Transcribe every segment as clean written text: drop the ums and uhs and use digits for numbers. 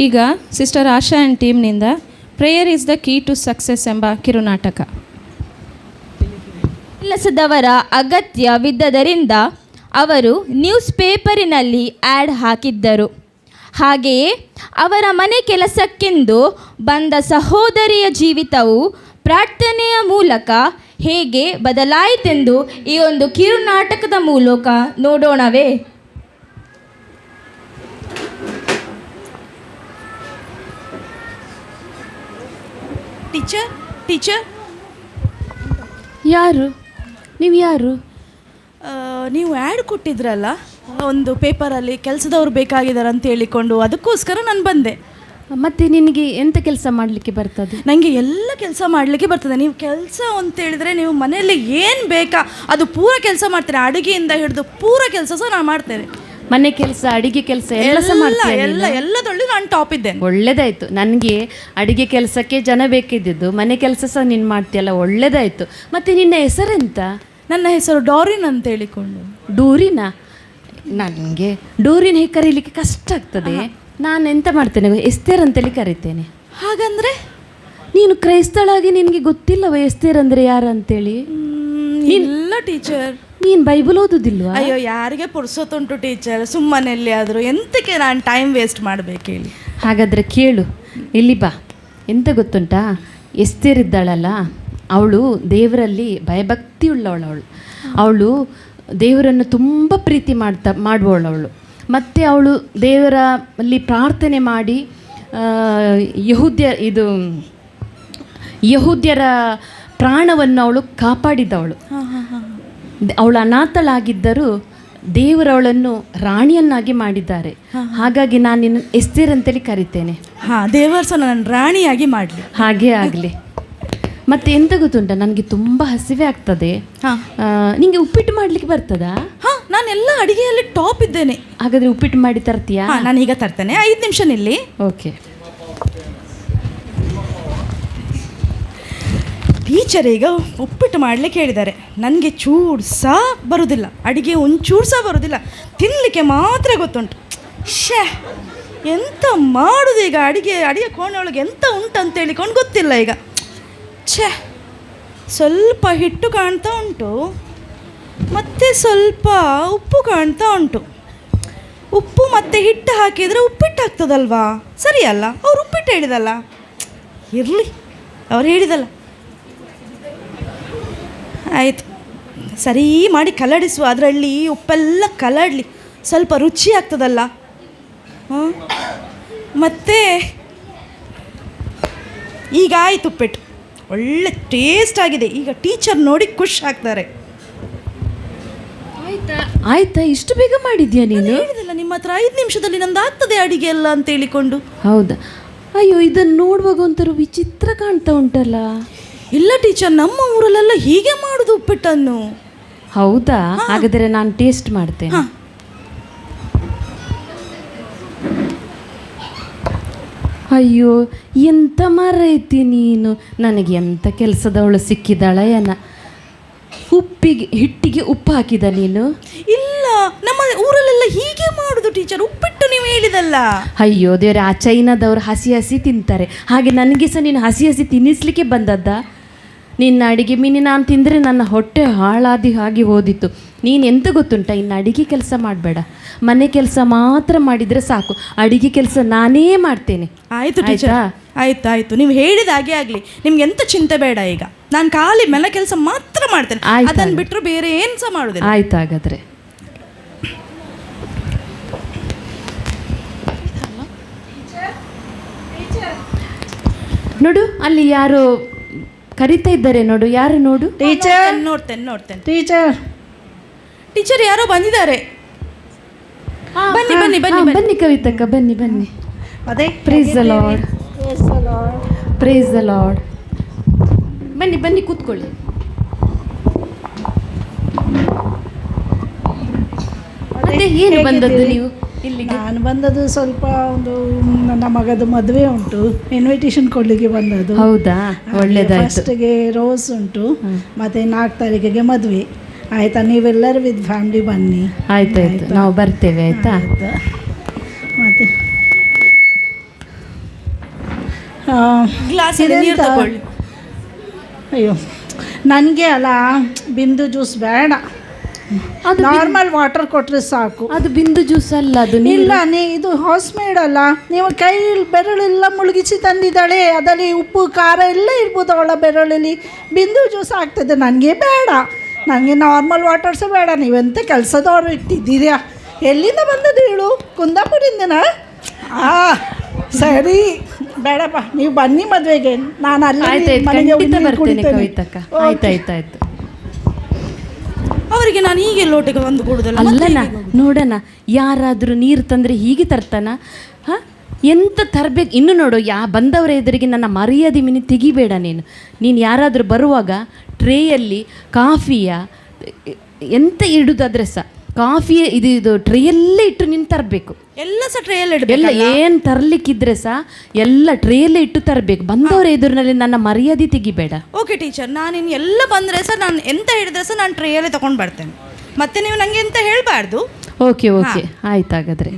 ಈಗ sister Asha and ಟೀಮ್ನಿಂದ prayer is the key to success ಎಂಬ ಕಿರುನಾಟಕ. ಕೆಲಸದವರ ಅಗತ್ಯವಿದ್ದರಿಂದ ಅವರು ನ್ಯೂಸ್ ಪೇಪರಿನಲ್ಲಿ ಆ್ಯಡ್ ಹಾಕಿದ್ದರು. ಹಾಗೆಯೇ ಅವರ ಮನೆ ಕೆಲಸಕ್ಕೆಂದು ಬಂದ ಸಹೋದರಿಯ ಜೀವಿತವು ಪ್ರಾರ್ಥನೆಯ ಮೂಲಕ ಹೇಗೆ ಬದಲಾಯಿತೆಂದು ಈ ಒಂದು ಕಿರುನಾಟಕದ ಮೂಲಕ ನೋಡೋಣವೇ? ಟೀಚರ್ ಯಾರು ನೀವು? ಯಾರು ನೀವು ಆ್ಯಡ್ ಕೊಟ್ಟಿದ್ರಲ್ಲ ಒಂದು ಪೇಪರಲ್ಲಿ, ಕೆಲಸದವ್ರು ಬೇಕಾಗಿದ್ದಾರೆ ಅಂತ ಹೇಳಿಕೊಂಡು, ಅದಕ್ಕೋಸ್ಕರ ನಾನು ಬಂದೆ. ಮತ್ತೆ ನಿನಗೆ ಎಂತ ಕೆಲಸ ಮಾಡಲಿಕ್ಕೆ ಬರ್ತದೆ? ನನಗೆ ಎಲ್ಲ ಕೆಲಸ ಮಾಡಲಿಕ್ಕೆ ಬರ್ತದೆ. ನೀವು ಕೆಲಸ ಅಂತ ಹೇಳಿದ್ರೆ ನೀವು ಮನೆಯಲ್ಲಿ ಏನು ಬೇಕಾ ಅದು ಪೂರ ಕೆಲಸ ಮಾಡ್ತೇನೆ. ಅಡುಗೆಯಿಂದ ಹಿಡಿದು ಪೂರ ಕೆಲಸ ಸಹ ನಾನು ಮಾಡ್ತೇನೆ. ಮನೆ ಕೆಲಸ, ಅಡಿಗೆ ಕೆಲಸ ಎಲ್ಲದೊಳ್ಳೆ ನಾನು ಟಾಪ್ ಇದ್ದೇನೆ. ಒಳ್ಳೇದಾಯ್ತು. ನನಗೆ ಅಡಿಗೆ ಕೆಲಸಕ್ಕೆ ಜನ ಬೇಕಿದ್ದು, ಮನೆ ಕೆಲಸ ಸಹ ನೀನು ಮಾಡ್ತೀಯಲ್ಲ, ಒಳ್ಳೇದಾಯ್ತು. ಮತ್ತೆ ನಿನ್ನ ಹೆಸರೆಂತ? ನನ್ನ ಹೆಸರು ಡಾರಿನ್ ಅಂತ ಹೇಳಿಕೊಂಡು. ಡೂರಿನ? ನನಗೆ ಡೂರಿನ ಹೇಗೆ ಕರೀಲಿಕ್ಕೆ ಕಷ್ಟ ಆಗ್ತದೆ. ನಾನು ಎಂತ ಮಾಡ್ತೇನೆ, ಎಸ್ತೇರ್ ಅಂತೇಳಿ ಕರಿತೇನೆ. ಹಾಗಂದ್ರೆ ನೀನು ಕ್ರೈಸ್ತಳಾಗಿ ನಿನಗೆ ಗೊತ್ತಿಲ್ಲವ ಎಸ್ತೇರ್ ಅಂದರೆ ಯಾರು ಅಂತೇಳಿ? ಇಲ್ಲ ಟೀಚರ್. ನೀನು ಬೈಬಲ್ ಓದುದಿಲ್ವಾ? ಅಯ್ಯೋ, ಯಾರಿಗೆ ಪುರ್ಸೊತ್ತುಂಟು ಟೀಚರ್, ಸುಮ್ಮನೆಲ್ಲಿ ಆದರೂ ಎಂತಕ್ಕೆ ನಾನು ಟೈಮ್ ವೇಸ್ಟ್ ಮಾಡಬೇಕು ಹೇಳಿ. ಹಾಗಾದರೆ ಕೇಳು, ಇಲ್ಲಿ ಬಾ. ಎಂತ ಗೊತ್ತುಂಟಾ, ಎಸ್ತೇರಿದ್ದಾಳಲ್ಲ, ಅವಳು ದೇವರಲ್ಲಿ ಭಯಭಕ್ತಿ ಉಳ್ಳವಳು. ಅವಳು ದೇವರನ್ನು ತುಂಬ ಪ್ರೀತಿ ಮಾಡುವವಳು. ಮತ್ತು ಅವಳು ದೇವರಲ್ಲಿ ಪ್ರಾರ್ಥನೆ ಮಾಡಿ ಯಹೂದ್ಯರ ಪ್ರಾಣವನ್ನು ಅವಳು ಕಾಪಾಡಿದವಳು. ಅವಳು ಅನಾಥಳಾಗಿದ್ದರೂ ದೇವರವಳನ್ನು ರಾಣಿಯನ್ನಾಗಿ ಮಾಡಿದ್ದಾರೆ. ಹಾಗಾಗಿ ನಾನು ನಿನ್ನ ಎಸ್ತೇರ್ ಅಂತೇಳಿ ಕರಿತೇನೆ. ದೇವರು ಸಹ ನನ್ನ ರಾಣಿಯಾಗಿ ಮಾಡಲಿ. ಹಾಗೇ ಆಗಲಿ. ಮತ್ತೆ ಎಂತ ಗೊತ್ತುಂಟ, ನನಗೆ ತುಂಬ ಹಸಿವೆ ಆಗ್ತದೆ. ನಿಂಗೆ ಉಪ್ಪಿಟ್ಟು ಮಾಡಲಿಕ್ಕೆ ಬರ್ತದಾ? ನಾನೆಲ್ಲ ಅಡಿಗೆಯಲ್ಲಿ ಟಾಪ್ ಇದ್ದೇನೆ. ಹಾಗಾದರೆ ಉಪ್ಪಿಟ್ಟು ಮಾಡಿ ತರ್ತೀಯಾ? ನಾನು ಈಗ ತರ್ತೇನೆ, 5 ನಿಮಿಷ ನಿಲ್ಲಿ. ಓಕೆ. ಟೀಚರ್ ಈಗ ಉಪ್ಪಿಟ್ಟು ಮಾಡಲಿಕ್ಕೆ ಹೇಳಿದ್ದಾರೆ. ನನಗೆ ಚೂರು ಸಹ ಬರೋದಿಲ್ಲ, ಅಡುಗೆ ಒಂಚೂರು ಸಹ ಬರೋದಿಲ್ಲ, ತಿನ್ನಲಿಕ್ಕೆ ಮಾತ್ರ ಗೊತ್ತುಂಟು. ಎಂತ ಮಾಡೋದು ಈಗ? ಅಡುಗೆ ಕೋಣೆಯೊಳಗೆ ಎಂತ ಉಂಟು ಅಂತ ಹೇಳಿಕೊಂಡು ಗೊತ್ತಿಲ್ಲ ಈಗ. ಸ್ವಲ್ಪ ಹಿಟ್ಟು ಕಾಣ್ತಾ ಉಂಟು, ಮತ್ತು ಸ್ವಲ್ಪ ಉಪ್ಪು ಕಾಣ್ತಾ ಉಂಟು. ಉಪ್ಪು ಮತ್ತು ಹಿಟ್ಟು ಹಾಕಿದರೆ ಉಪ್ಪಿಟ್ಟು ಆಗ್ತದಲ್ವಾ? ಸರಿಯಲ್ಲ, ಅವ್ರು ಉಪ್ಪಿಟ್ಟು ಹೇಳಿದಲ್ಲ. ಇರಲಿ, ಅವ್ರು ಹೇಳಿದಲ್ಲ, ಆಯಿತು. ಸರಿ ಮಾಡಿ ಕಲಡಿಸುವ, ಅದರಲ್ಲಿ ಉಪ್ಪೆಲ್ಲ ಕಲಡಲಿ, ಸ್ವಲ್ಪ ರುಚಿ ಆಗ್ತದಲ್ಲ. ಮತ್ತು ಈಗ ಆಯಿತು, ಉಪ್ಪಿಟ್ಟು ಒಳ್ಳೆ ಟೇಸ್ಟ್ ಆಗಿದೆ. ಈಗ ಟೀಚರ್ ನೋಡಿ ಖುಷಿ ಆಗ್ತಾರೆ. ಆಯ್ತಾ? ಇಷ್ಟು ಬೇಗ ಮಾಡಿದ್ಯಾ ನೀನು? ಹೇಳಿದಿಲ್ಲ ನಿಮ್ಮ ಹತ್ರ 5 ನಿಮಿಷದಲ್ಲಿ ನಮ್ದು ಆಗ್ತದೆ ಅಡಿಗೆ ಎಲ್ಲ ಅಂತ ಹೇಳಿಕೊಂಡು. ಹೌದಾ? ಅಯ್ಯೋ, ಇದನ್ನು ನೋಡುವಾಗ ಒಂಥರ ವಿಚಿತ್ರ ಕಾಣ್ತಾ ಉಂಟಲ್ಲ. ಇಲ್ಲ ಟೀಚರ್, ನಮ್ಮ ಊರಲ್ಲೆಲ್ಲ ಹೀಗೆ ಮಾಡುದು ಉಪ್ಪಿಟ್ಟನ್ನು. ಹೌದಾ? ಹಾಗಾದರೆ ನಾನು ಟೇಸ್ಟ್ ಮಾಡ್ತೇನೆ. ಅಯ್ಯೋ, ಎಂತ ಮರೈತಿ ನೀನು. ನನಗೆ ಎಂಥ ಕೆಲಸದವಳು ಸಿಕ್ಕಿದಾಳ ಏನ. ಹಿಟ್ಟಿಗೆ ಉಪ್ಪು ಹಾಕಿದ ನೀನು? ಇಲ್ಲ, ನಮ್ಮ ಊರಲ್ಲೆಲ್ಲ ಹೀಗೆ ಮಾಡುದು ಟೀಚರ್, ಉಪ್ಪಿಟ್ಟು ನೀವು ಹೇಳಿದಲ್ಲ. ಅಯ್ಯೋ ದೇವ್ರೆ, ಆ ಚೈನಾದವ್ರು ಹಸಿ ಹಸಿ ತಿಂತಾರೆ, ಹಾಗೆ ನನಗೆ ಸಹ ನೀನು ಹಸಿ ಹಸಿ ತಿನ್ನಿಸ್ಲಿಕ್ಕೆ ಬಂದದ್ದ? ನಿನ್ನ ಅಡಿಗೆ ಮೀನು ನಾನು ತಿಂದರೆ ನನ್ನ ಹೊಟ್ಟೆ ಹಾಳಾದಿ ಹಾಗೆ ಹೋದಿತ್ತು. ನೀನು ಎಂತ ಗೊತ್ತುಂಟ, ಇನ್ನು ಅಡಿಗೆ ಕೆಲಸ ಮಾಡಬೇಡ, ಮನೆ ಕೆಲಸ ಮಾತ್ರ ಮಾಡಿದರೆ ಸಾಕು. ಅಡಿಗೆ ಕೆಲಸ ನಾನೇ ಮಾಡ್ತೇನೆ. ಆಯಿತು ಟೀಚರ್, ಆಯ್ತು. ನೀವು ಹೇಳಿದ ಹಾಗೆ ಆಗಲಿ, ನಿಮ್ಗೆ ಎಂತ ಚಿಂತೆ ಬೇಡ. ಈಗ ನಾನು ಖಾಲಿ ಮನೆ ಕೆಲಸ ಮಾತ್ರ ಮಾಡ್ತೇನೆ, ಅದನ್ನು ಬಿಟ್ಟರು ಬೇರೆ ಏನು ಸಹ ಮಾಡೋದಿಲ್ಲ. ಆಯ್ತು. ಹಾಗಾದರೆ ನೋಡು, ಅಲ್ಲಿ ಯಾರು ಕರೀತಾ ಇದ್ದಾರೆ ನೋಡು. ಯಾರು ನೋಡು? ಟೀಚರ್. ನೋಡ್ತೇನೆ. ಟೀಚರ್ ಯಾರೋ ಬಂದಿದ್ದಾರೆ. ಬನ್ನಿ ಕವಿತಕ್ಕ, ಬನ್ನಿ. ಅದೇ, ಪ್ರೇಸ್ ದ ಲಾರ್ಡ್. ಬನ್ನಿ ಕೂತ್ಕೊಳ್ಳಿ. ಅದೇ ಏನು ಬಂದದ್ದು ನೀವು ಇಲ್ಲಿಗೆ? ನಾನು ಬಂದದ್ದು ಸ್ವಲ್ಪ ಒಂದು ನನ್ನ ಮಗದು ಮದುವೆ ಉಂಟು, ಇನ್ವಿಟೇಷನ್ ಕೊಡಲಿಕ್ಕೆ ಬಂದದ್ದು. ಹೌದಾ? ಒಳ್ಳೆಯದಾಯ್ತು. ಫಸ್ಟಿಗೆ ರೋಸ್ ಉಂಟು, ಮತ್ತು 4 ತಾರೀಕಿಗೆ ಮದುವೆ. ಆಯಿತಾ? ನೀವೆಲ್ಲರೂ ವಿತ್ ಫ್ಯಾಮಿಲಿ ಬನ್ನಿ. ಆಯ್ತಾಯ್ತು, ನಾವು ಬರ್ತೇವೆ. ಆಯಿತಾ? ಮತ್ತು ಗ್ಲಾಸಲ್ಲಿ ನೀರು ತಗೊಳ್ಳಿ. ಅಯ್ಯೋ ನನಗೆ ಅಲ್ಲ ಬಿಂದು ಜ್ಯೂಸ್ ಬೇಡ, ಅದು ನಾರ್ಮಲ್ ವಾಟರ್ ಕೊಟ್ಟರೆ ಸಾಕು. ಅದು ಬಿಂದು ಜ್ಯೂಸ್ ಅಲ್ಲ, ಅದು ಇಲ್ಲ ಇದು ಹಾಸ್ ಮೇಡ್ ಅಲ್ಲ, ನೀವು ಕೈ ಬೆರಳೆಲ್ಲ ಮುಳುಗಿಸಿ ತಂದಿದ್ದಾಳೆ, ಅದರಲ್ಲಿ ಉಪ್ಪು ಖಾರ ಎಲ್ಲ ಇರ್ಬೋದು ಅವಳ ಬೆರಳಲ್ಲಿ. ಬಿಂದು ಜ್ಯೂಸ್ ಆಗ್ತದೆ, ನನಗೆ ಬೇಡ, ನನಗೆ ನಾರ್ಮಲ್ ವಾಟರ್ಸೇ ಬೇಡ. ನೀವೆಂತ ಕೆಲಸದವರು ಇಟ್ಟಿದ್ದೀರಾ? ಎಲ್ಲಿಂದ ಬಂದದ್ದು ಹೇಳು? ಕುಂದಾಪುರಿಂದನಾ? ಸರಿ ಬೇಡಪ್ಪ, ನೀವು ಬನ್ನಿ ಮದುವೆಗೆ, ನಾನು ಅಲ್ಲಿ ಮನೆಗೆ ಬರ್ತೇನೆ ಕವಿತಕ್ಕ. ಆಯ್ತಾಯ್ತಾಯ್ತು. ಅವರಿಗೆ ನಾನು ಹೀಗೆ ಲೋಟಕ್ಕೆ ಒಂದು ಕೊಡುದಲ್ಲ. ಅಲ್ಲನ ನೋಡೋಣ, ಯಾರಾದರೂ ನೀರು ತಂದರೆ ಹೀಗೆ ತರ್ತಾನ? ಹಾಂ, ಎಂತ ತರಬೇಕು? ಇನ್ನು ನೋಡು, ಬಂದವರ ಎದುರಿಗೆ ನನ್ನ ಮರ್ಯಾದೆ ತೆಗಿಬೇಡ ನೀನು ಯಾರಾದರೂ ಬರುವಾಗ ಟ್ರೇಯಲ್ಲಿ ಕಾಫಿಯ ಎಂತ ಇಡುದಾದ್ರೆ ಸಹ ಕಾಫಿ ಇದು ಟ್ರೇಯಲ್ಲೇ ಇಟ್ಟು ನೀನು ತರಬೇಕು. ಎಲ್ಲ ಸಹ ಟ್ರೇಯಲ್ಲಿ ಎಲ್ಲ ಏನು ತರಲಿಕ್ಕಿದ್ರೆ ಸಹ ಎಲ್ಲ ಟ್ರೇಯಲ್ಲೇ ಇಟ್ಟು ತರಬೇಕು. ಬಂದವರ ಎದುರಿನಲ್ಲಿ ನನ್ನ ಮರ್ಯಾದೆ ತೆಗಿಬೇಡ. ಓಕೆ ಟೀಚರ್, ನಾನಿನ್ನು ಎಲ್ಲ ಬಂದರೆ ಸರ್ ನಾನು ಎಂತ ಹೇಳಿದ್ರೆ ಸರ್ ನಾನು ಟ್ರೇಯಲ್ಲೇ ತೊಗೊಂಡು ಬರ್ತೇನೆ, ಮತ್ತೆ ನೀವು ನನಗೆ ಎಂತ ಹೇಳಬಾರ್ದು. ಓಕೆ ಓಕೆ ಆಯ್ತು. ಹಾಗಾದರೆ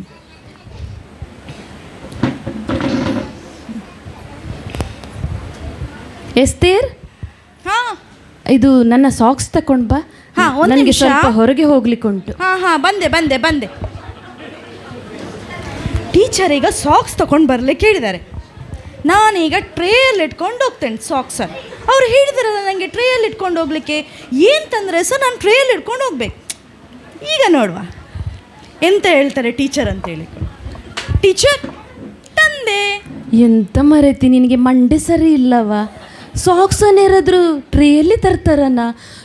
ಎಸ್ತೇರ್, ಹಾಂ ಇದು ನನ್ನ ಸಾಕ್ಸ್ ತಗೊಂಡು ಬಾ. ನನಗೆ ಸ್ವಲ್ಪ ಹೊರಗೆ ಹೋಗ್ಲಿಕ್ಕೆ ಉಂಟು. ಹಾಂ ಬಂದೆ. ಟೀಚರ್ ಈಗ ಸಾಕ್ಸ್ ತಗೊಂಡು ಬರಲಿಕ್ಕೆ ಹೇಳಿದ್ದಾರೆ. ನಾನೀಗ ಟ್ರೇಯಲ್ಲಿ ಇಟ್ಕೊಂಡು ಹೋಗ್ತೇನೆ ಸಾಕ್ಸನ್ನು. ಅವ್ರು ಹೇಳಿದಾರಲ್ಲ ನನಗೆ ಟ್ರೇಯಲ್ಲಿ ಇಟ್ಕೊಂಡು ಹೋಗ್ಲಿಕ್ಕೆ. ಏನು ತಂದರೆ ಸರ್ ನಾನು ಟ್ರೇಯಲ್ಲಿ ಇಟ್ಕೊಂಡು ಹೋಗ್ಬೇಕು. ಈಗ ನೋಡುವ ಎಂತ ಹೇಳ್ತಾರೆ ಟೀಚರ್ ಅಂತೇಳಿ. ಟೀಚರ್ ತಂದೆ. ಎಂತ ಮರೆತಿ, ನಿನಗೆ ಮಂಡೆ ಸರಿ ಇಲ್ಲವಾ? ಸಾಕ್ಸನ್ನೇರಾದರೂ ಟ್ರೇಯಲ್ಲಿ ತರ್ತಾರನ್ನ?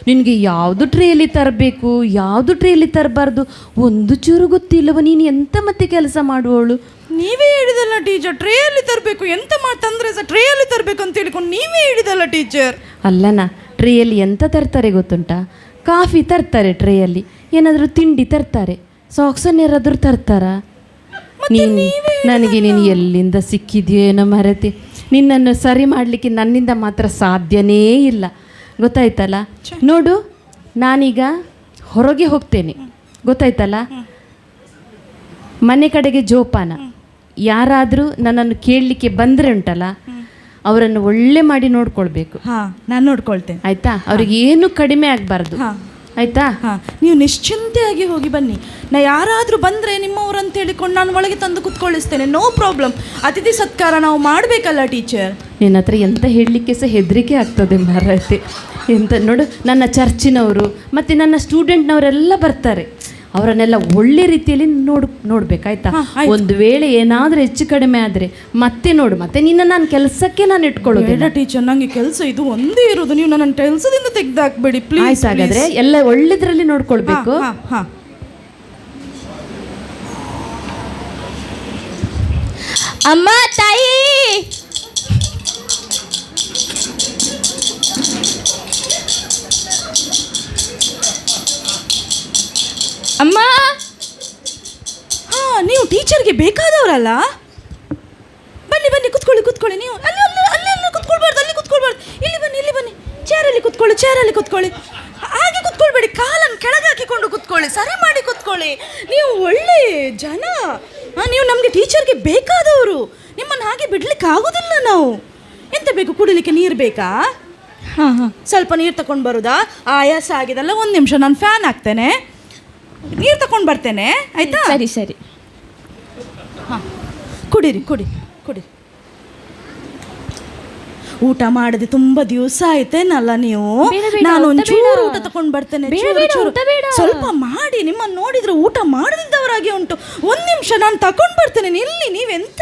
ನಿನಗೆ ಯಾವುದು ಟ್ರೇಯಲ್ಲಿ ತರಬೇಕು, ಯಾವುದು ಟ್ರೇಯಲ್ಲಿ ತರಬಾರ್ದು ಒಂದು ಚೂರು ಗೊತ್ತಿಲ್ಲವ. ನೀನು ಎಂತ ಮತ್ತೆ ಕೆಲಸ ಮಾಡುವವಳು? ನೀವೇ ಹೇಳಿದಲ್ಲ ಟೀಚರ್ ಟ್ರೇಯಲ್ಲಿ ತರಬೇಕು, ಎಂತ ತಂದರೆ ಸರ್ ಟ್ರೇಯಲ್ಲಿ ತರಬೇಕು ಅಂತ ಹೇಳಿಕೊಂಡು ನೀವೇ ಹೇಳಿದಲ್ಲ ಟೀಚರ್. ಅಲ್ಲನಾ, ಟ್ರೇಯಲ್ಲಿ ಎಂತ ತರ್ತಾರೆ ಗೊತ್ತುಂಟಾ? ಕಾಫಿ ತರ್ತಾರೆ ಟ್ರೇಯಲ್ಲಿ, ಏನಾದರೂ ತಿಂಡಿ ತರ್ತಾರೆ. ಸಾಕ್ಸನ್ನೇರಾದರೂ ತರ್ತಾರಾ? ನನಗೆ ನೀನು ಎಲ್ಲಿಂದ ಸಿಕ್ಕಿದೆಯೇನೋ ಮರೆತಿ. ನಿನ್ನನ್ನು ಸರಿ ಮಾಡಲಿಕ್ಕೆ ನನ್ನಿಂದ ಮಾತ್ರ ಸಾಧ್ಯನೇ ಇಲ್ಲ, ಗೊತ್ತಾಯ್ತಲ್ಲ? ನೋಡು, ನಾನೀಗ ಹೊರಗೆ ಹೋಗ್ತೇನೆ, ಗೊತ್ತಾಯ್ತಲ್ಲ? ಮನೆ ಕಡೆಗೆ ಜೋಪಾನ. ಯಾರಾದರೂ ನನ್ನನ್ನು ಕೇಳಲಿಕ್ಕೆ ಬಂದರೆ ಉಂಟಲ್ಲ, ಅವರನ್ನು ಒಳ್ಳೆ ಮಾಡಿ ನೋಡ್ಕೊಳ್ಬೇಕು. ಹಾಂ, ನಾನು ನೋಡ್ಕೊಳ್ತೇನೆ, ಆಯಿತಾ? ಅವ್ರಿಗೆ ಏನು ಕಡಿಮೆ ಆಗಬಾರ್ದು, ಆಯಿತಾ? ಹಾಂ, ನೀವು ನಿಶ್ಚಿಂತೆಯಾಗಿ ಹೋಗಿ ಬನ್ನಿ. ನಾ ಯಾರಾದರೂ ಬಂದರೆ ನಿಮ್ಮವ್ರು ಅಂತ ಹೇಳಿಕೊಂಡು ನಾನು ಒಳಗೆ ತಂದು ಕುತ್ಕೊಳ್ಳಿಸ್ತೇನೆ, ನೋ ಪ್ರಾಬ್ಲಮ್. ಅತಿಥಿ ಸತ್ಕಾರ ನಾವು ಮಾಡಬೇಕಲ್ಲ ಟೀಚರ್. ನಿನ್ನ ಹತ್ರ ಎಂತ ಹೇಳಲಿಕ್ಕೆ ಸಹ ಹೆದರಿಕೆ ಆಗ್ತದೆ ಮಾರೈತೆ. ಎಂತ ನೋಡು, ನನ್ನ ಚರ್ಚಿನವರು ಮತ್ತು ನನ್ನ ಸ್ಟೂಡೆಂಟ್ನವರೆಲ್ಲ ಬರ್ತಾರೆ. ಅವರನ್ನೆಲ್ಲ ಒಳ್ಳೆ ರೀತಿಯಲ್ಲಿ ನೋಡ್ಬೇಕಾಯ್ತಾ? ಒಂದು ವೇಳೆ ಏನಾದರೂ ಹೆಚ್ಚು ಕಡಿಮೆ ಆದರೆ ಮತ್ತೆ ನೋಡು, ಮತ್ತೆ ನಿನ್ನ ನಾನು ಕೆಲಸಕ್ಕೆ ನಾನು ಇಟ್ಕೊಳ್ಳೋದಿಲ್ಲ ಟೀಚರ್. ನನಗೆ ಕೆಲಸ ಇದು ಒಂದೇ ಇರೋದು, ನೀವು ನನ್ನ ಕೆಲಸದಿಂದ ತೆಗೆದಾಕ್ಬೇಡಿ ಪ್ಲೀಸ್. ಆಯ್ತು, ಹಾಗಾದರೆ ಎಲ್ಲ ಒಳ್ಳೆದ್ರಲ್ಲಿ ನೋಡ್ಕೊಳ್ಬೇಕು. ಹಾಂ. ಅಮ್ಮ, ತಾಯಿ, ಅಮ್ಮ. ಹಾಂ, ನೀವು ಟೀಚರ್ಗೆ ಬೇಕಾದವರಲ್ಲ? ಬನ್ನಿ ಕುತ್ಕೊಳ್ಳಿ. ನೀವು ಅಲ್ಲಿ ಕುತ್ಕೊಳ್ಬಾರ್ದು, ಅಲ್ಲಿ ಕುತ್ಕೊಳ್ಬಾರ್ದು. ಇಲ್ಲಿ ಬನ್ನಿ ಚೇರಲ್ಲಿ ಕುತ್ಕೊಳ್ಳಿ. ಹಾಗೆ ಕುತ್ಕೊಳ್ಬೇಡಿ, ಕಾಲನ್ನು ಕೆಳಗೆ ಹಾಕಿಕೊಂಡು ಕುತ್ಕೊಳ್ಳಿ, ಸರಿ ಮಾಡಿ ಕುತ್ಕೊಳ್ಳಿ. ನೀವು ಒಳ್ಳೆ ಜನ. ನೀವು ನಮಗೆ ಟೀಚರ್ಗೆ ಬೇಕಾದವರು, ನಿಮ್ಮನ್ನು ಹಾಗೆ ಬಿಡ್ಲಿಕ್ಕೆ ಆಗೋದಿಲ್ಲ ನಾವು. ಎಂತ ಬೇಕು ಕುಡಿಲಿಕ್ಕೆ? ನೀರು ಬೇಕಾ? ಹಾಂ, ಸ್ವಲ್ಪ ನೀರು ತಗೊಂಡು ಬರೋದಾ? ಆಯಾಸ ಆಗಿದಲ್ಲ, ಒಂದು ನಿಮಿಷ ನಾನು ಫ್ಯಾನ್ ಹಾಕ್ತೇನೆ, ನೀರು ತಗೊಂಡು ಬರ್ತೇನೆ, ಆಯ್ತಾ? ಸರಿ. ಹಾಂ, ಕುಡೀರಿ. ಊಟ ಮಾಡದೆ ತುಂಬ ದಿವಸ ಆಯ್ತೇನಲ್ಲ ನೀವು? ನಾನು ಒಂಚೂರು ಊಟ ತಗೊಂಡು ಬರ್ತೇನೆ, ಸ್ವಲ್ಪ ಮಾಡಿ. ನಿಮ್ಮನ್ನು ನೋಡಿದ್ರೆ ಊಟ ಮಾಡದಿದ್ದವರಾಗೆ ಉಂಟು. ಒಂದು ನಿಮಿಷ ನಾನು ತಗೊಂಡು ಬರ್ತೇನೆ, ನಿಲ್ಲಿ. ನೀವೆಂತ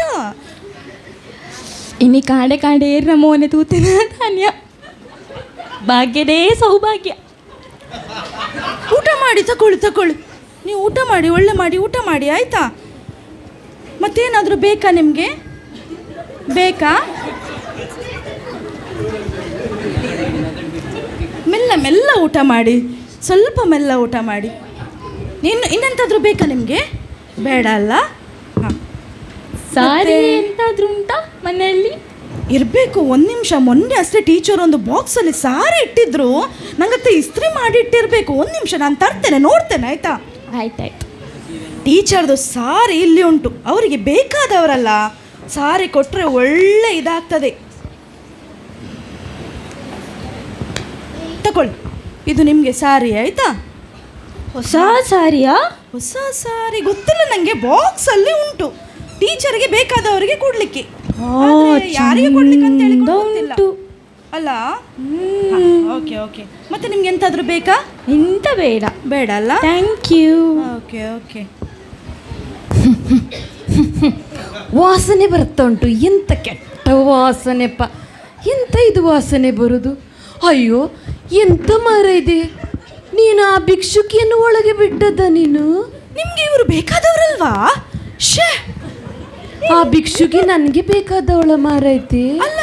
ಇನಿ ಕಾಡೆ ಏರ್ನ ಮೋನೆ ತೂತಿನ ಧಾನ್ಯ ಭಾಗ್ಯದೇ ಸೌಭಾಗ್ಯ. ಊಟ ಮಾಡಿ, ತಗೊಳ್ಳಿ. ನೀವು ಊಟ ಮಾಡಿ, ಒಳ್ಳೆ ಮಾಡಿ ಊಟ ಮಾಡಿ, ಆಯಿತಾ? ಮತ್ತೇನಾದರೂ ಬೇಕಾ ನಿಮಗೆ? ಬೇಕಾ? ಮೆಲ್ಲ ಊಟ ಮಾಡಿ, ಸ್ವಲ್ಪ ಮೆಲ್ಲ ಊಟ ಮಾಡಿ. ಇನ್ನೆಂತಾದರೂ ಬೇಕಾ ನಿಮಗೆ? ಬೇಡ ಅಲ್ಲ? ಹಾಂ, ಸಾರಿ ಎಂತಾದ್ರೂ ಉಂಟಾ ಮನೆಯಲ್ಲಿ? ಇರಬೇಕು. ಒಂದು ನಿಮಿಷ, ಮೊನ್ನೆ ಅಷ್ಟೇ ಟೀಚರ್ ಒಂದು ಬಾಕ್ಸಲ್ಲಿ ಸಾರಿ ಇಟ್ಟಿದ್ರು, ನಂಗತ್ತೆ ಇಸ್ತ್ರಿ ಮಾಡಿ ಇಟ್ಟಿರಬೇಕು. ಒಂದು ನಿಮಿಷ ನಾನು ತರ್ತೇನೆ, ನೋಡ್ತೇನೆ, ಆಯಿತಾ? ಆಯ್ತಾಯ್ತು. ಟೀಚರ್ದು ಸಾರಿ ಇಲ್ಲಿ ಉಂಟು, ಅವರಿಗೆ ಬೇಕಾದವರಲ್ಲ, ಸಾರಿ ಕೊಟ್ಟರೆ ಒಳ್ಳೆ ಇದಾಗ್ತದೆ. ತಗೊಳ್ಳಿ, ಇದು ನಿಮಗೆ ಸಾರಿ ಆಯಿತಾ? ಹೊಸ ಸಾರಿಯಾ? ಹೊಸ ಸಾರಿ ಗೊತ್ತಿಲ್ಲ ನನಗೆ, ಬಾಕ್ಸಲ್ಲಿ ಉಂಟು, ಟೀಚರ್ಗೆ ಬೇಕಾದವರಿಗೆ ಕೊಡಲಿಕ್ಕೆ. ಯಾರಿಗೆ ಕೊಡ್ಲಿಕ್ಕೆ ಅಂತ ಹೇಳಿ ಗೊತ್ತಿಲ್ಲ ಅಲ್ಲ. Okay okay. ಮತ್ತೆ ನಿಮ್ಗೆ ಎಂತಾದರೂ ಬೇಕಾ? ಎಂತ ಬೇಡ. ಬೇಡ ಅಲ್ಲ? Thank you. Okay okay. ವಾಸನೆ ಬರ್ತಾ ಉಂಟು, ಎಂತ ಕೆಟ್ಟ ವಾಸನೆಪ್ಪ, ಎಂತ ಇದು ವಾಸನೆ ಬರುದು? ಅಯ್ಯೋ ಎಂತ ಮರ ಇದೆ, ನೀನು ಆ ಭಿಕ್ಷುಕಿಯನ್ನು ಒಳಗೆ ಬಿಟ್ಟದ್ದ ನೀನು? ನಿಮ್ಗೆ ಇವರು ಬೇಕಾದವರಲ್ವಾ? ಶೇ, ಆ ಭಿಕ್ಷುಕಿ ನನಗೆ ಬೇಕಾದವಳ ಮಾರೈತಿ. ಅಲ್ಲ,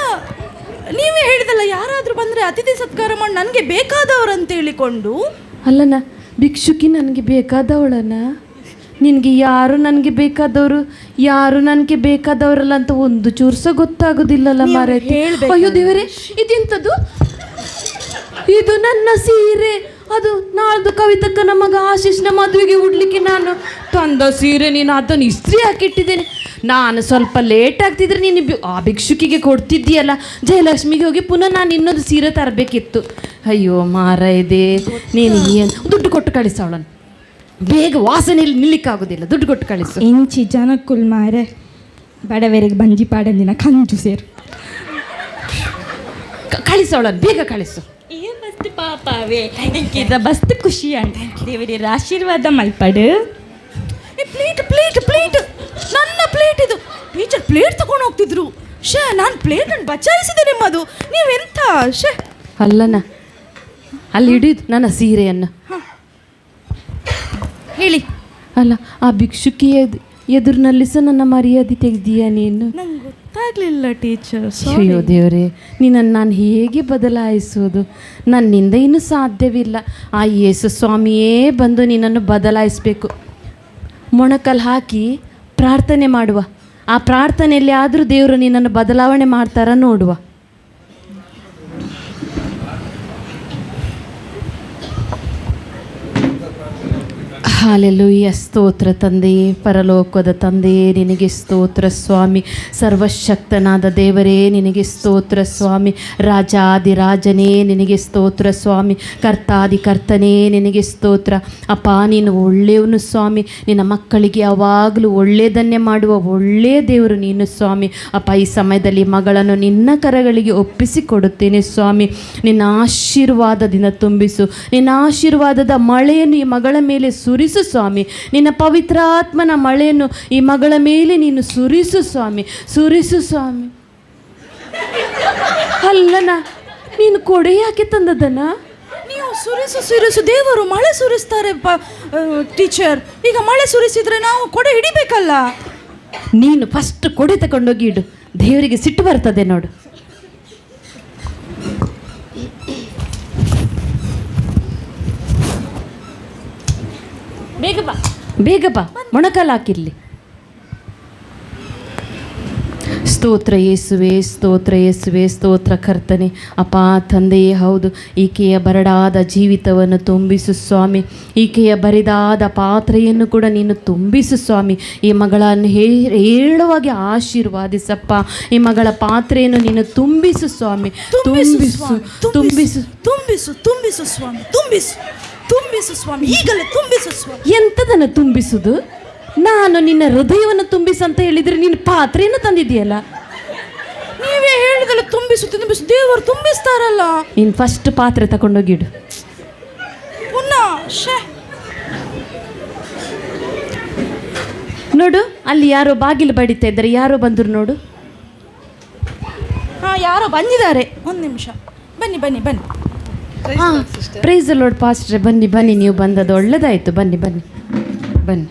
ನೀವೇ ಹೇಳಿದಲ್ಲ ಯಾರಾದರೂ ಬಂದರೆ ಅತಿಥಿ ಸತ್ಕಾರ ಮಾಡಿ ನನಗೆ ಬೇಕಾದವರು ಹೇಳಿಕೊಂಡು. ಅಲ್ಲನ, ಭಿಕ್ಷುಕಿ ನನಗೆ ಬೇಕಾದವಳನ? ನಿನಗೆ ಯಾರು ನನಗೆ ಬೇಕಾದವರು, ಯಾರು ನನಗೆ ಬೇಕಾದವರಲ್ಲ ಅಂತ ಒಂದು ಚೂರು ಸಹ ಗೊತ್ತಾಗೋದಿಲ್ಲಲ್ಲ ಮಾರೈತಿ. ಅಯ್ಯೋ ದೇವರೇ, ಇದೆಂಥದ್ದು? ಇದು ನನ್ನ ಸೀರೆ, ಅದು ನಾಳ್ದು ಕವಿತಕ್ಕನ ಮಗ ಆಶೀಷ್ನ ಮದುವೆಗೆ ಉಡ್ಲಿಕ್ಕೆ ನಾನು ತಂದ ಸೀರೆ, ನೀನು ಅದನ್ನು ಇಸ್ತ್ರಿ ಹಾಕಿಟ್ಟಿದ್ದೇನೆ. ನಾನು ಸ್ವಲ್ಪ ಲೇಟ್ ಆಗ್ತಿದ್ರೆ ನೀನು ಆ ಭಿಕ್ಷುಕಿಗೆ ಕೊಡ್ತಿದ್ದೀಯಲ್ಲ, ಜಯಲಕ್ಷ್ಮಿಗೆ ಹೋಗಿ ಪುನಃ ನಾನು ಇನ್ನೊಂದು ಸೀರೆ ತರಬೇಕಿತ್ತು. ಅಯ್ಯೋ ಮಾರ ಇದೆ, ನೀನು ಏನು ದುಡ್ಡು ಕೊಟ್ಟು ಕಳಿಸವಳನ್ನು, ಬೇಗ ವಾಸನೆಯಲ್ಲಿ ನಿಲ್ಲಿಕ್ಕಾಗೋದಿಲ್ಲ, ದುಡ್ಡು ಕೊಟ್ಟು ಕಳಿಸು. ಇಂಚಿ ಜನಕ್ಕುಲ್ ಮಾರೆ ಬಡವರಿಗೆ ಬಂಜಿ ಪಾಡಂದಿನ ಕಂಜು ಸೇರು. ಕಳಿಸವಳನ್ನು ಬೇಗ ಕಳಿಸು. ಏನ್ ಮಸ್ತ್ ಪಾಪವೇ, ಎಂಕಿದ ಮಸ್ತ್ ಖುಷಿ ಅಂತ ದೇವರ ಆಶೀರ್ವಾದ ಮಲ್ಪಡು. ಪ್ಲೇಟ್ ಪ್ಲೇಟ್ ಪ್ಲೇಟ್, ನನ್ನ ಪ್ಲೇಟ್ ಇದು. ಟೀಚರ್ ಪ್ಲೇಟ್ ತಗೊಂಡು ಹೋಗ್ತಿದ್ರು. ಶೇ, ನಾನು ಪ್ಲೇಟನ್ನು ಬಚಾಯಿಸಿದೆ ನಿಮ್ಮದು. ನೀವೆಂತ? ಶೇ, ಅಲ್ಲನ, ಅಲ್ಲಿ ಹಿಡಿದು ನನ್ನ ಸೀರೆಯನ್ನು ಹೇಳಿ. ಅಲ್ಲ, ಆ ಭಿಕ್ಷುಕಿಯ ಎದುರಿನಲ್ಲಿ ಸಹ ನನ್ನ ಮರ್ಯಾದೆ ತೆಗೆದೀಯ ನೀನು. ನಂಗೆ ಗೊತ್ತಾಗ್ಲಿಲ್ಲ ಟೀಚರ್. ಅಯ್ಯೋ ದೇವರೇ, ನಿನ್ನನ್ನು ನಾನು ಹೇಗೆ ಬದಲಾಯಿಸೋದು? ನನ್ನಿಂದ ಇನ್ನೂ ಸಾಧ್ಯವಿಲ್ಲ. ಆ ಯೇಸು ಸ್ವಾಮಿಯೇ ಬಂದು ನಿನ್ನನ್ನು ಬದಲಾಯಿಸಬೇಕು. ಮೊಣಕಲ್ ಹಾಕಿ ಪ್ರಾರ್ಥನೆ ಮಾಡುವ, ಆ ಪ್ರಾರ್ಥನೆಯಲ್ಲಿ ಆದರೂ ದೇವರು ನಿನ್ನನ್ನು ಬದಲಾವಣೆ ಮಾಡ್ತಾರ ನೋಡುವ. ಹಾಲೆಲೂಯ್ಯ. ಸ್ತೋತ್ರ ತಂದೆಯೇ, ಪರಲೋಕದ ತಂದೆಯೇ, ನಿನಗೆ ಸ್ತೋತ್ರ ಸ್ವಾಮಿ. ಸರ್ವಶಕ್ತನಾದ ದೇವರೇ, ನಿನಗೆ ಸ್ತೋತ್ರ ಸ್ವಾಮಿ. ರಾಜಾದಿರಾಜನೇ, ನಿನಗೆ ಸ್ತೋತ್ರ ಸ್ವಾಮಿ. ಕರ್ತಾದಿ ಕರ್ತನೇ, ನಿನಗೆ ಸ್ತೋತ್ರ ಅಪ್ಪ. ನೀನು ಒಳ್ಳೆಯವನು ಸ್ವಾಮಿ. ನಿನ್ನ ಮಕ್ಕಳಿಗೆ ಯಾವಾಗಲೂ ಒಳ್ಳೆಯದನ್ನೇ ಮಾಡುವ ಒಳ್ಳೆಯ ದೇವರು ನೀನು ಸ್ವಾಮಿ. ಅಪ್ಪ, ಈ ಸಮಯದಲ್ಲಿ ಮಗಳನ್ನು ನಿನ್ನ ಕರಗಳಿಗೆ ಒಪ್ಪಿಸಿಕೊಡುತ್ತೇನೆ ಸ್ವಾಮಿ. ನಿನ್ನ ಆಶೀರ್ವಾದದಿಂದ ತುಂಬಿಸು. ನಿನ್ನ ಆಶೀರ್ವಾದದ ಮಳೆಯನ್ನು ಈ ಮಗಳ ಮೇಲೆ ಸುರಿಸು ಸ್ವಾಮಿ. ನಿನ್ನ ಪವಿತ್ರಾತ್ಮನ ಮಳೆಯನ್ನು ಈ ಮಗಳ ಮೇಲೆ ನೀನು ಸುರಿಸು ಸ್ವಾಮಿ, ಸುರಿಸು ಸ್ವಾಮಿ. ಅಲ್ಲನ, ನೀನು ಕೊಡೆ ಯಾಕೆ ತಂದದನ? ನೀವು ಸುರಿಸು ಸುರಿಸು, ದೇವರು ಮಳೆ ಸುರಿಸ್ತಾರೆ ಟೀಚರ್. ಈಗ ಮಳೆ ಸುರಿಸಿದ್ರೆ ನಾವು ಕೊಡೆ ಹಿಡಿಬೇಕಲ್ಲ. ನೀನು ಫಸ್ಟ್ ಕೊಡೆ ತಗೊಂಡೋಗಿ ಇಡು, ದೇವರಿಗೆ ಸಿಟ್ಟು ಬರ್ತದೆ ನೋಡು. ಬೇಗ ಬಾ, ಬೇಗ ಬಾ, ಮೊಣಕಾಲು ಹಾಕಿರ್ಲಿ. ಸ್ತೋತ್ರ ಯೇಸುವೆ, ಸ್ತೋತ್ರ ಯೇಸುವೆ, ಸ್ತೋತ್ರ ಕರ್ತನೆ. ಅಪ್ಪ ತಂದೆಯೇ, ಹೌದು, ಈಕೆಯ ಬರಡಾದ ಜೀವಿತವನ್ನು ತುಂಬಿಸು ಸ್ವಾಮಿ. ಈಕೆಯ ಬರಿದಾದ ಪಾತ್ರೆಯನ್ನು ಕೂಡ ನೀನು ತುಂಬಿಸು ಸ್ವಾಮಿ. ಈ ಮಗಳನ್ನು ಹೇಳುವಾಗೆ ಆಶೀರ್ವಾದಿಸಪ್ಪ. ಈ ಮಗಳ ಪಾತ್ರೆಯನ್ನು ನೀನು ತುಂಬಿಸು ಸ್ವಾಮಿ. ತುಂಬಿಸು, ತುಂಬಿಸು, ತುಂಬಿಸು, ತುಂಬಿಸು ಸ್ವಾಮಿ, ತುಂಬಿಸು, ತುಂಬಿಸು ಸ್ವಾಮಿ, ಈಗಲೇ ತುಂಬಿಸು ಸ್ವಾಮಿ. ಎಂಥದನ್ನು ತುಂಬಿಸುವುದು? ನಾನು ನಿನ್ನ ಹೃದಯವನ್ನು ತುಂಬಿಸು ಅಂತ ಹೇಳಿದರೆ ನೀನು ಪಾತ್ರೆಯನ್ನು ತಂದಿದ್ದೀಯಲ್ಲ. ನೀವೇ ಹೇಳಿದಲ್ಲ ತುಂಬಿಸು ತುಂಬಿಸು, ದೇವರು ತುಂಬಿಸ್ತಾರಲ್ಲ. ನೀನು ಫಸ್ಟ್ ಪಾತ್ರೆ ತಗೊಂಡೋಗಿಡು. ಪುನಃ ನೋಡು, ಅಲ್ಲಿ ಯಾರೋ ಬಾಗಿಲು ಬಡಿತಾ ಇದ್ದಾರೆ, ಯಾರೋ ಬಂದರು ನೋಡು. ಹಾಂ, ಯಾರೋ ಬಂದಿದ್ದಾರೆ. ಒಂದು ನಿಮಿಷ, ಬನ್ನಿ ಬನ್ನಿ ಬನ್ನಿ. ಹಾಂ, ಪ್ರೈಸ್ ದ ಲಾರ್ಡ್ ಪಾಸ್ಟ್ರೆ. ಬನ್ನಿ ಬನ್ನಿ, ನೀವು ಬಂದದ್ದು ಒಳ್ಳೆದಾಯಿತು. ಬನ್ನಿ ಬನ್ನಿ ಬನ್ನಿ.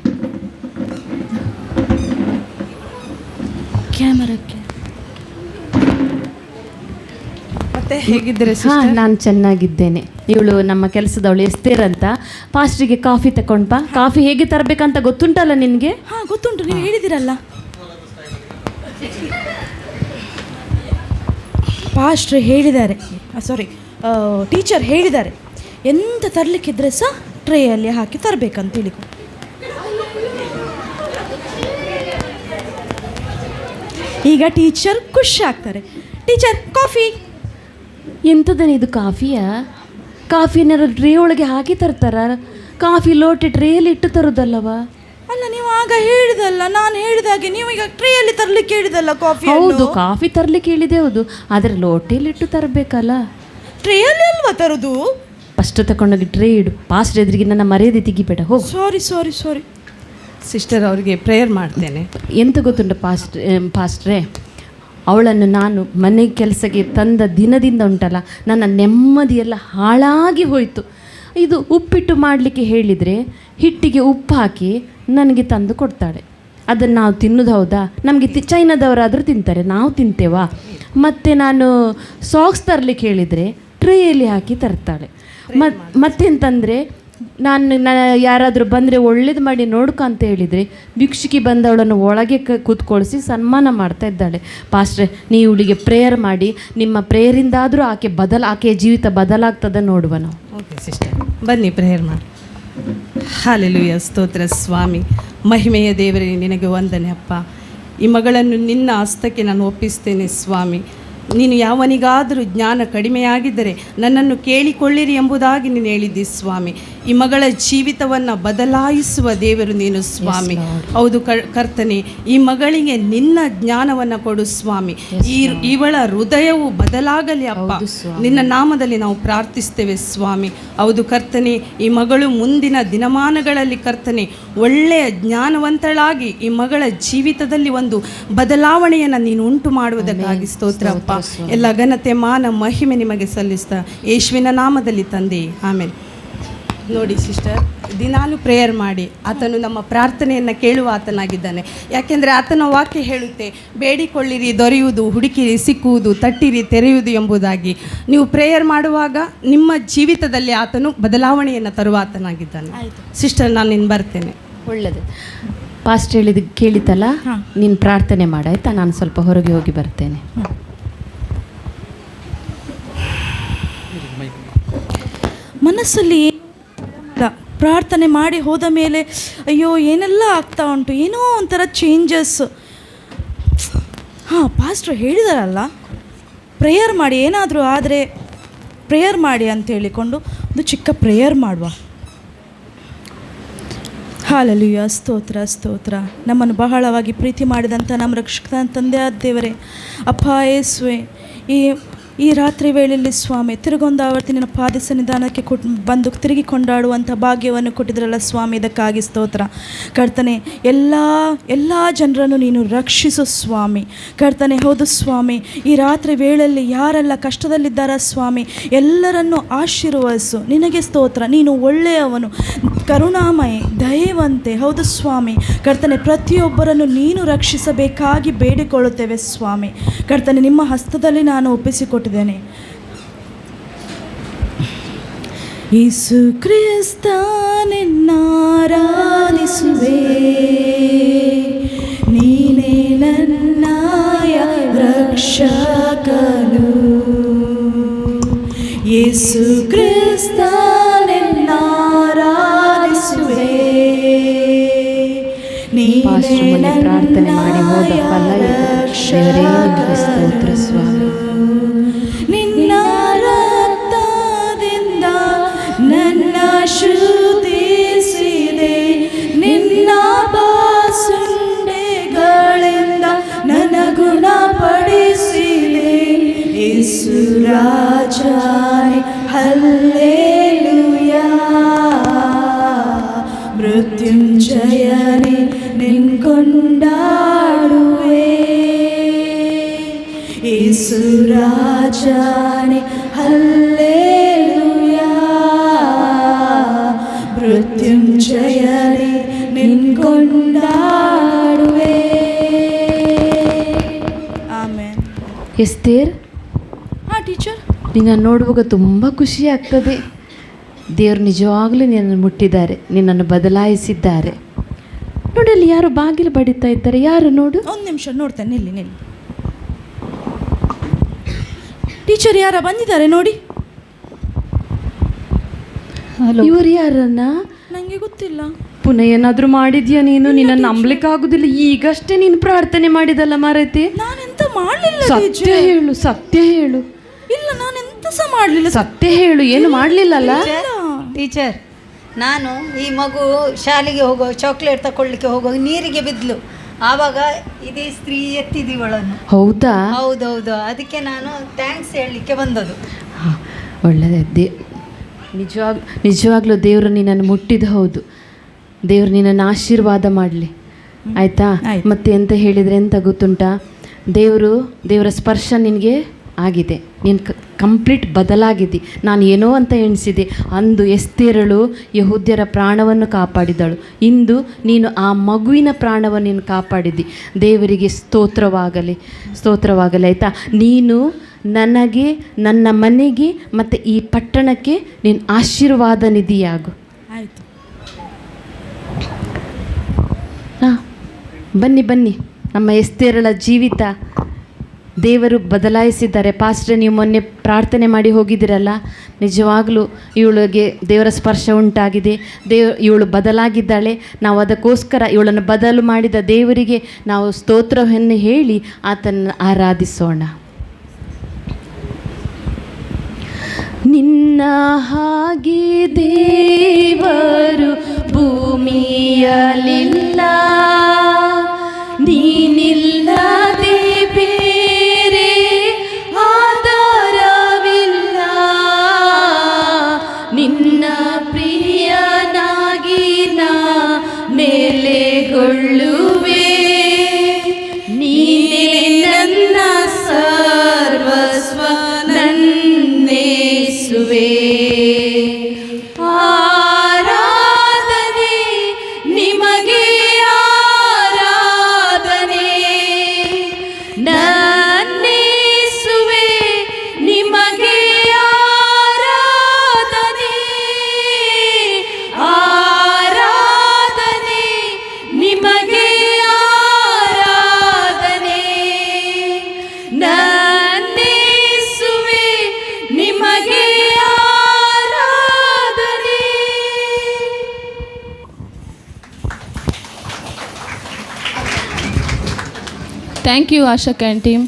ಕ್ಯಾಮರಕ್ಕೆ ಮತ್ತೆ ಹೇಗಿದ್ದೀರಿ? ಹಾಂ, ನಾನು ಚೆನ್ನಾಗಿದ್ದೇನೆ. ಇವಳು ನಮ್ಮ ಕೆಲಸದವಳು ಎಸ್ತೇರ್ ಅಂತ. ಪಾಸ್ಟ್ರಿಗೆ ಕಾಫಿ ತಗೊಂಡು ಬಾ. ಕಾಫಿ ಹೇಗೆ ತರಬೇಕಂತ ಗೊತ್ತುಂಟಲ್ಲ ನಿನಗೆ? ಹಾಂ, ಗೊತ್ತುಂಟು, ನೀವು ಹೇಳಿದಿರಲ್ಲ. ಪಾಸ್ಟ್ರು ಹೇಳಿದ್ದಾರೆ, ಸಾರಿ ಟೀಚರ್ ಹೇಳಿದ್ದಾರೆ, ಎಂತ ತರಲಿಕ್ಕಿದ್ರೆ ಸಹ ಟ್ರೇಯಲ್ಲಿ ಹಾಕಿ ತರಬೇಕಂತೇಳಿ. ಈಗ ಟೀಚರ್ ಖುಷಿ ಆಗ್ತಾರೆ. Teacher coffee. ಎಂಥದನ್ನ ಇದು, ಕಾಫಿಯಾ? ಕಾಫಿನ ಟ್ರೇ ಒಳಗೆ ಹಾಕಿ ತರ್ತಾರ? ಕಾಫಿ ಲೋಟೆ ಟ್ರೇಯಲ್ಲಿ ಇಟ್ಟು ತರೋದಲ್ಲವಾ? ಅಲ್ಲ, ನೀವು ಆಗ ಹೇಳಿದಲ್ಲ, ನಾನು ಹೇಳಿದಾಗೆ ನೀವು ಈಗ ಟ್ರೇಯಲ್ಲಿ ತರಲಿಕ್ಕೆ ಹೇಳಿದಲ್ಲ ಕಾಫಿ. ಹೌದು, ಕಾಫಿ ತರ್ಲಿಕ್ಕೆ ಹೇಳಿದೆ, ಹೌದು. ಆದರೆ ಲೋಟೆಯಲ್ಲಿಟ್ಟು ತರಬೇಕಲ್ಲ. ಟ್ರೇಯಲ್ಲಿ ಅಲ್ವಾ ತರೋದು? ಫಸ್ಟ್ ತಗೊಂಡೋಗಿ ಟ್ರೇ ಇಡು. ಪಾಸ್ಟ್ ಎದುರಿಗೆ ನನ್ನ ಮರ್ಯಾದೆ ತೆಗಿಬೇಡ, ಹೋಗು. ಸಾರಿ. ಸಿಸ್ಟರ್, ಅವರಿಗೆ ಪ್ರೇಯರ್ ಮಾಡ್ತೇನೆ. ಎಂತ ಗೊತ್ತುಂಟು ಪಾಸ್ಟ್ರೇ, ಅವಳನ್ನು ನಾನು ಮನೆ ಕೆಲಸಕ್ಕೆ ತಂದ ದಿನದಿಂದ ಉಂಟಲ್ಲ, ನನ್ನ ನೆಮ್ಮದಿಯೆಲ್ಲ ಹಾಳಾಗಿ ಹೋಯಿತು. ಇದು ಉಪ್ಪಿಟ್ಟು ಮಾಡಲಿಕ್ಕೆ ಹೇಳಿದರೆ ಹಿಟ್ಟಿಗೆ ಉಪ್ಪು ಹಾಕಿ ನನಗೆ ತಂದು ಕೊಡ್ತಾಳೆ. ಅದನ್ನು ನಾವು ತಿನ್ನೋದು ಹೌದಾ? ನಮಗೆ ಚೈನಾದವರಾದರೂ ತಿಂತಾರೆ, ನಾವು ತಿಂತೇವಾ? ಮತ್ತು ನಾನು ಸಾಕ್ಸ್ ತರಲಿಕ್ಕೆ ಹೇಳಿದರೆ ಟ್ರೇಯಲ್ಲಿ ಹಾಕಿ ತರ್ತಾಳೆ. ಮತ್ತೆಂತಂದರೆ ನಾನು ಯಾರಾದರೂ ಬಂದರೆ ಒಳ್ಳೇದು ಮಾಡಿ ನೋಡ್ಕೊ ಅಂತ ಹೇಳಿದರೆ ಭಿಕ್ಷುಕಿ ಬಂದವಳನ್ನು ಒಳಗೆ ಕೂತ್ಕೊಳಿಸಿ ಸನ್ಮಾನ ಮಾಡ್ತಾ ಇದ್ದಾಳೆ. ಪಾಸ್ಟ್ರೆ, ನೀವು ಇವಳಿಗೆ ಪ್ರೇಯರ್ ಮಾಡಿ, ನಿಮ್ಮ ಪ್ರೇಯರಿಂದಾದರೂ ಆಕೆಯ ಜೀವಿತ ಬದಲಾಗ್ತದೆ ನೋಡುವ ನಾವು. ಓಕೆ ಸಿಸ್ಟರ್, ಬನ್ನಿ ಪ್ರೇಯರ್ ಮಾಡಿ. ಹಲ್ಲೆಲೂಯಾ, ಸ್ತೋತ್ರ ಸ್ವಾಮಿ. ಮಹಿಮೆಯ ದೇವರೇ, ನಿನಗೆ ವಂದನೆ ಅಪ್ಪ. ಈ ಮಗಳನ್ನು ನಿನ್ನ ಹಸ್ತಕ್ಕೆ ನಾನು ಒಪ್ಪಿಸ್ತೇನೆ ಸ್ವಾಮಿ. ನೀನು ಯಾವನಿಗಾದರೂ ಜ್ಞಾನ ಕಡಿಮೆಯಾಗಿದ್ದರೆ ನನ್ನನ್ನು ಕೇಳಿಕೊಳ್ಳಿರಿ ಎಂಬುದಾಗಿ ನೀನು ಹೇಳಿದ್ದಿ ಸ್ವಾಮಿ. ಈ ಮಗಳ ಜೀವಿತವನ್ನು ಬದಲಾಯಿಸುವ ದೇವರು ನೀನು ಸ್ವಾಮಿ. ಹೌದು ಕರ್ತನೆ, ಈ ಮಗಳಿಗೆ ನಿನ್ನ ಜ್ಞಾನವನ್ನು ಕೊಡು ಸ್ವಾಮಿ. ಇವಳ ಹೃದಯವು ಬದಲಾಗಲಿ ಅಪ್ಪ. ನಿನ್ನ ನಾಮದಲ್ಲಿ ನಾವು ಪ್ರಾರ್ಥಿಸ್ತೇವೆ ಸ್ವಾಮಿ. ಹೌದು ಕರ್ತನೆ, ಈ ಮಗಳು ಮುಂದಿನ ದಿನಮಾನಗಳಲ್ಲಿ ಕರ್ತನೆ ಒಳ್ಳೆಯ ಜ್ಞಾನವಂತಳಾಗಿ ಈ ಮಗಳ ಜೀವಿತದಲ್ಲಿ ಒಂದು ಬದಲಾವಣೆಯನ್ನು ನೀನು ಉಂಟು ಮಾಡುವುದಕ್ಕಾಗಿ ಸ್ತೋತ್ರ ಅಪ್ಪ. ಎಲ್ಲ ಘನತೆ ಮಾನ ಮಹಿಮೆ ನಿಮಗೆ ಸಲ್ಲಿಸ್ತಾ ಯೇಸುವಿನ ನಾಮದಲ್ಲಿ ತಂದೆ, ಆಮೇಲೆ. ನೋಡಿ ಸಿಸ್ಟರ್, ದಿನಾಲು ಪ್ರೇಯರ್ ಮಾಡಿ. ಆತನು ನಮ್ಮ ಪ್ರಾರ್ಥನೆಯನ್ನು ಕೇಳುವ ಆತನಾಗಿದ್ದಾನೆ. ಯಾಕೆಂದರೆ ಆತನ ವಾಕ್ಯ ಹೇಳುತ್ತೆ, ಬೇಡಿಕೊಳ್ಳಿರಿ ದೊರೆಯುವುದು, ಹುಡುಕಿರಿ ಸಿಕ್ಕುವುದು, ತಟ್ಟಿರಿ ತೆರೆಯುವುದು ಎಂಬುದಾಗಿ. ನೀವು ಪ್ರೇಯರ್ ಮಾಡುವಾಗ ನಿಮ್ಮ ಜೀವಿತದಲ್ಲಿ ಆತನು ಬದಲಾವಣೆಯನ್ನು ತರುವ ಆತನಾಗಿದ್ದಾನೆ. ಸಿಸ್ಟರ್, ನಾನು ಇನ್ನು ಬರ್ತೇನೆ. ಒಳ್ಳೆಯದು. ಪಾಸ್ಟ್ ಹೇಳಿದ ಕೇಳಿತಲ್ಲ, ನೀನು ಪ್ರಾರ್ಥನೆ ಮಾಡಾಯ್ತಾ? ನಾನು ಸ್ವಲ್ಪ ಹೊರಗೆ ಹೋಗಿ ಬರ್ತೇನೆ. ಮನಸ್ಸಲ್ಲಿ ಪ್ರಾರ್ಥನೆ ಮಾಡಿ ಹೋದ ಮೇಲೆ ಅಯ್ಯೋ ಏನೆಲ್ಲ ಆಗ್ತಾ ಉಂಟು, ಏನೋ ಒಂಥರ ಚೇಂಜಸ್. ಪಾಸ್ಟ್ರು ಹೇಳಿದಾರಲ್ಲ, ಪ್ರೇಯರ್ ಮಾಡಿ, ಏನಾದರೂ ಆದರೆ ಪ್ರೇಯರ್ ಮಾಡಿ ಅಂತ ಹೇಳಿಕೊಂಡು ಒಂದು ಚಿಕ್ಕ ಪ್ರೇಯರ್ ಮಾಡುವ. ಹಲ್ಲೆಲೂಯಾ, ಸ್ತೋತ್ರ. ನಮ್ಮನ್ನು ಬಹಳವಾಗಿ ಪ್ರೀತಿ ಮಾಡಿದಂಥ ನಮ್ಮ ರಕ್ಷಕ ತಂದೆ ಆದ ದೇವರೇ, ಅಪ್ಪ ಯೇಸುವೆ, ಈ ರಾತ್ರಿ ವೇಳೆಯಲ್ಲಿ ಸ್ವಾಮಿ ತಿರುಗೊಂದಾವರ್ತಿ ನಿನ್ನ ಪಾದ ಸನ್ನಿಧಾನಕ್ಕೆ ಬಂದು ತಿರುಗಿ ಕೊಂಡಾಡುವಂಥ ಭಾಗ್ಯವನ್ನು ಕೊಟ್ಟಿದ್ರಲ್ಲ ಸ್ವಾಮಿ, ಇದಕ್ಕಾಗಿ ಸ್ತೋತ್ರ. ಕರ್ತನೆ, ಎಲ್ಲ ಜನರನ್ನು ನೀನು ರಕ್ಷಿಸು ಸ್ವಾಮಿ. ಕರ್ತನೆ, ಹೌದು ಸ್ವಾಮಿ, ಈ ರಾತ್ರಿ ವೇಳೆಯಲ್ಲಿ ಯಾರೆಲ್ಲ ಕಷ್ಟದಲ್ಲಿದ್ದಾರ ಸ್ವಾಮಿ, ಎಲ್ಲರನ್ನು ಆಶೀರ್ವದಿಸು. ನಿನಗೆ ಸ್ತೋತ್ರ. ನೀನು ಒಳ್ಳೆಯವನು, ಕರುಣಾಮಯಿ, ದಯವಂತೆ. ಹೌದು ಸ್ವಾಮಿ. ಕರ್ತನೆ, ಪ್ರತಿಯೊಬ್ಬರನ್ನು ನೀನು ರಕ್ಷಿಸಬೇಕಾಗಿ ಬೇಡಿಕೊಳ್ಳುತ್ತೇವೆ ಸ್ವಾಮಿ. ಕರ್ತನೆ, ನಿಮ್ಮ ಹಸ್ತದಲ್ಲಿ ನಾನು ಒಪ್ಪಿಸಿಕೊಟ್ಟಿದ್ದೇನೆ. ಯೇಸು ಕ್ರಿಸ್ತ ನಿನ್ನಾರಾಧಿಸುವೆ, ನೀನೇ ನನ್ನಯ ರಕ್ಷಕನು. ಯೇಸು ಕ್ರಿಸ್ತ ನಿನ್ನಾರಾಧಿಸುವೆ, ಪಾಸ್ಟರ್ ಮೊನ್ನೆ ಪ್ರಾರ್ಥನೆ ಮಾಡಿ ಹೋದ ಫಲ ಇದು. ದೇವರೇ, ನಿನಗೆ ಸ್ತೋತ್ರ ಸ್ವಾಮಿ. ನಿನ್ನ ರಕ್ತದಿಂದ ನನ್ನ ಶುದ್ಧಿಸಿದೆ, ನಿನ್ನ ಬಾಸುಂಡೆಗಳಿಂದ ನನ್ನ ಗುಣಪಡಿಸಿದೆ. ಯೇಸು ರಾಜನೇ, ಹಲ್ಲೆಲೂಯಾ. ಮೃತ್ಯುಂಜಯನೇ, ನಿನ್ ಕೊಂಡಾಡುವೆ. ಯೇಸು ರಾಜನೇ, ಹಲ್ಲೆಲೂಯಾ. ಮೃತ್ಯುಂಜಯನೇ, ನಿನ್ ಕೊಂಡಾಡುವೆ. ಆಮೆನ್. ಎಸ್ತೇರ್, ಟೀಚರ್, ನಿನ್ನನ್ನು ನೋಡುವಾಗ ತುಂಬ ಖುಷಿ ಆಗ್ತದೆ. ದೇವರು ನಿಜವಾಗಲೂ ನಿನ್ನನ್ನು ಮುಟ್ಟಿದ್ದಾರೆ, ನಿನ್ನನ್ನು ಬದಲಾಯಿಸಿದ್ದಾರೆ. ನೋಡಿ, ಅಲ್ಲಿ ಯಾರು ಬಾಗಿಲು ಬಡಿತಾ ಇದ್ದಾರೆ, ಯಾರು ನೋಡು. ಒಂದು ನಿಮಿಷ ನೋಡ್ತೇನೆ, ನಿಲ್ಲಿ. ಟೀಚರ್, ಯಾರ ಬಂದಿದ್ದಾರೆ ನೋಡಿ. ಇವರು ಯಾರನ್ನ? ನನಗೆ ಗೊತ್ತಿಲ್ಲ. ಪುನಃ ಏನಾದರೂ ಮಾಡಿದ್ಯಾ ನೀನು? ನಿನ್ನನ್ನು ನಂಬಲಿಕ್ಕೆ ಆಗುದಿಲ್ಲ. ಈಗಷ್ಟೇ ನೀನು ಪ್ರಾರ್ಥನೆ ಮಾಡಿದಲ್ಲ ಮಾರೈತಿ. ನಾನೆಂತ ಮಾಡಲಿಲ್ಲ. ಸತ್ಯ ಹೇಳು. ಇಲ್ಲ, ನಾನೆಂತ ಎಂತ ಸಹ ಮಾಡಲಿಲ್ಲ. ಸತ್ಯ ಹೇಳು, ಏನು ಮಾಡಲಿಲ್ಲಲ್ಲ? ಟೀಚರ್, ನಾನು ಈ ಮಗು ಶಾಲೆಗೆ ಹೋಗೋ ಚಾಕ್ಲೇಟ್ ತಗೊಳ್ಳಿಕ್ಕೆ ಹೋಗೋ ನೀರಿಗೆ ಬಿದ್ಲು. ಆವಾಗ ಇದೇ ಸ್ತ್ರೀ ಎತ್ತಿದೀವಳನ್ನು. ಹೌದಾ? ಹೌದೌದು, ಅದಕ್ಕೆ ನಾನು ಥ್ಯಾಂಕ್ಸ್ ಹೇಳಲಿಕ್ಕೆ ಬಂದದ್ದು. ಹಾಂ, ಒಳ್ಳೆಯದೇ. ನಿಜವಾಗ್ಲೂ ದೇವರು ನಿನ್ನನ್ನು ಮುಟ್ಟಿದ. ಹೌದು, ದೇವರು ನಿನ್ನನ್ನು ಆಶೀರ್ವಾದ ಮಾಡಲಿ, ಆಯಿತಾ? ಮತ್ತೆ ಎಂತ ಹೇಳಿದರೆ ಎಂತ ಗೊತ್ತುಂಟಾ, ದೇವರ ಸ್ಪರ್ಶ ನಿನಗೆ ಆಗಿದೆ, ನೀನು ಕಂಪ್ಲೀಟ್ ಬದಲಾಗಿದ್ದಿ. ನಾನು ಏನೋ ಅಂತ ಎಣಿಸಿದೆ. ಅಂದು ಎಸ್ತೇರಳು ಯಹೂದ್ಯರ ಪ್ರಾಣವನ್ನು ಕಾಪಾಡಿದಳು, ಇಂದು ನೀನು ಆ ಮಗುವಿನ ಪ್ರಾಣವನ್ನು ನೀನು ಕಾಪಾಡಿದ್ದಿ. ದೇವರಿಗೆ ಸ್ತೋತ್ರವಾಗಲಿ, ಸ್ತೋತ್ರವಾಗಲಿ, ಆಯಿತಾ? ನೀನು ನನಗೆ, ನನ್ನ ಮನೆಗೆ ಮತ್ತು ಈ ಪಟ್ಟಣಕ್ಕೆ ನೀನು ಆಶೀರ್ವಾದ ನಿಧಿಯಾಗು. ಆಯಿತು. ಹಾಂ, ಬನ್ನಿ. ನಮ್ಮ ಎಸ್ತೇರಳ ಜೀವಿತ ದೇವರು ಬದಲಾಯಿಸಿದ್ದಾರೆ. ಪಾಸ್ಟ್ರೆ, ನೀವು ಮೊನ್ನೆ ಪ್ರಾರ್ಥನೆ ಮಾಡಿ ಹೋಗಿದ್ದೀರಲ್ಲ, ನಿಜವಾಗಲೂ ಇವಳಿಗೆ ದೇವರ ಸ್ಪರ್ಶ ಉಂಟಾಗಿದೆ. ಇವಳು ಬದಲಾಗಿದ್ದಾಳೆ. ನಾವು ಅದಕ್ಕೋಸ್ಕರ ಇವಳನ್ನು ಬದಲು ಮಾಡಿದ ದೇವರಿಗೆ ನಾವು ಸ್ತೋತ್ರವನ್ನು ಹೇಳಿ ಆತನ ಆರಾಧಿಸೋಣ. ನಿನ್ನ ಹಾಗೆ ದೇವರು ಭೂಮಿಯಲಿಲ್ಲ, ನೀನಿಲ್ಲದೆ ಬೇರೆ ಆಧಾರವಿಲ್ಲ. ನಿನ್ನ ಪ್ರಿಯನಾಗಿ ನಾ ನೆಲೆಗೊಳ್ಳುವೆ, ನೀನೇ ನನ್ನ ಸರ್ವಸ್ವ, ನನ್ನೇಸುವೆ. ಆರಾಧನೆ ನಿಮಗೆ, ಆರಾಧನೆ ನನ್ನೇಸುವೆ, ನಿಮಗೆ ಆರಾಧನೆ. ಆರಾಧನೆ ನಿಮಗೆ, ಆರಾಧನೆ ನನ್ನೇಸುವೆ, ನಿಮಗೆ ಆರಾಧನೆ. ಥ್ಯಾಂಕ್ ಯು ಆಶಾ ಕ್ಯಾನ್ ಟೀಮ್.